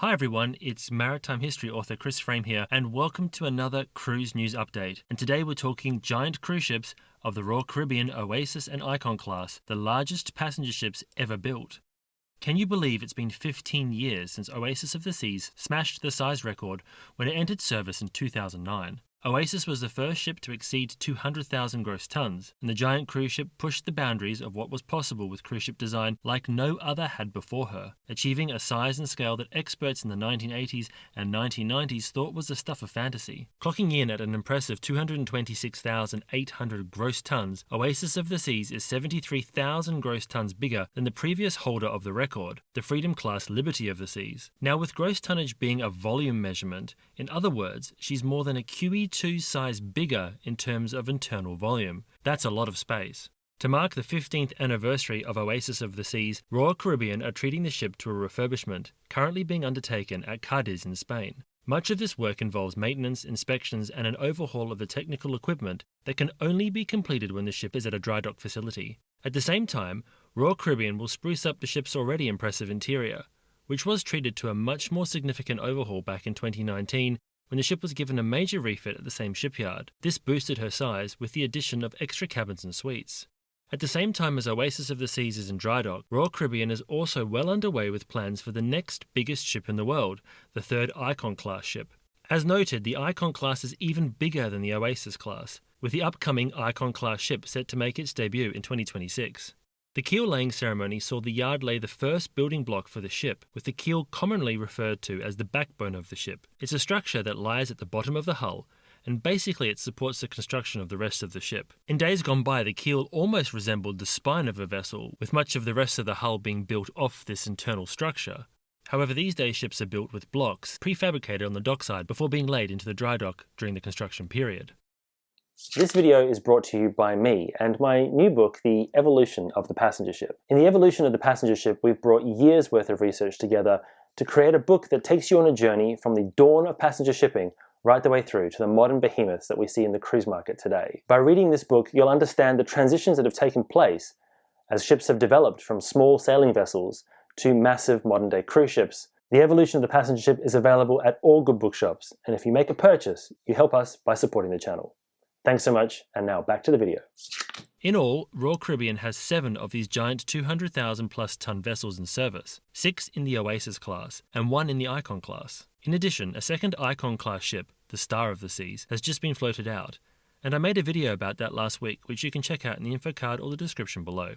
Hi everyone, it's maritime history author Chris Frame here, and welcome to another cruise news update. And today we're talking giant cruise ships of the Royal Caribbean Oasis and Icon class, the largest passenger ships ever built. Can you believe it's been 15 years since Oasis of the Seas smashed the size record when it entered service in 2009? Oasis was the first ship to exceed 200,000 gross tons, and the giant cruise ship pushed the boundaries of what was possible with cruise ship design like no other had before her, achieving a size and scale that experts in the 1980s and 1990s thought was the stuff of fantasy. Clocking in at an impressive 226,800 gross tons, Oasis of the Seas is 73,000 gross tons bigger than the previous holder of the record, the Freedom Class Liberty of the Seas. Now, with gross tonnage being a volume measurement, in other words, she's more than a QE2 size bigger in terms of internal volume. That's a lot of space. To mark the 15th anniversary of Oasis of the Seas, Royal Caribbean are treating the ship to a refurbishment, currently being undertaken at Cadiz in Spain. Much of this work involves maintenance, inspections, and an overhaul of the technical equipment that can only be completed when the ship is at a dry dock facility. At the same time, Royal Caribbean will spruce up the ship's already impressive interior, which was treated to a much more significant overhaul back in 2019 when the ship was given a major refit at the same shipyard. This boosted her size with the addition of extra cabins and suites. At the same time as Oasis of the Seas is in dry dock, Royal Caribbean is also well underway with plans for the next biggest ship in the world, the third Icon class ship. As noted, the Icon class is even bigger than the Oasis class, with the upcoming Icon class ship set to make its debut in 2026. The keel laying ceremony saw the yard lay the first building block for the ship, with the keel commonly referred to as the backbone of the ship. It's a structure that lies at the bottom of the hull, and basically it supports the construction of the rest of the ship. In days gone by, the keel almost resembled the spine of a vessel, with much of the rest of the hull being built off this internal structure. However, these days ships are built with blocks, prefabricated on the dockside before being laid into the dry dock during the construction period. This video is brought to you by me and my new book, The Evolution of the Passenger Ship. In The Evolution of the Passenger Ship, we've brought years' worth of research together to create a book that takes you on a journey from the dawn of passenger shipping right the way through to the modern behemoths that we see in the cruise market today. By reading this book, you'll understand the transitions that have taken place as ships have developed from small sailing vessels to massive modern-day cruise ships. The Evolution of the Passenger Ship is available at all good bookshops, and if you make a purchase, you help us by supporting the channel. Thanks so much, and now back to the video. In all, Royal Caribbean has 7 of these giant 200,000 plus ton vessels in service, 6 in the Oasis class, and 1 in the Icon class. In addition, a second Icon class ship, the Star of the Seas, has just been floated out, and I made a video about that last week, which you can check out in the info card or the description below.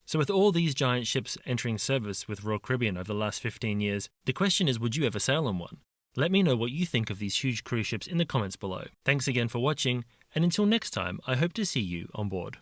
So with all these giant ships entering service with Royal Caribbean over the last 15 years, the question is, would you ever sail on one? Let me know what you think of these huge cruise ships in the comments below. Thanks again for watching, and until next time, I hope to see you on board.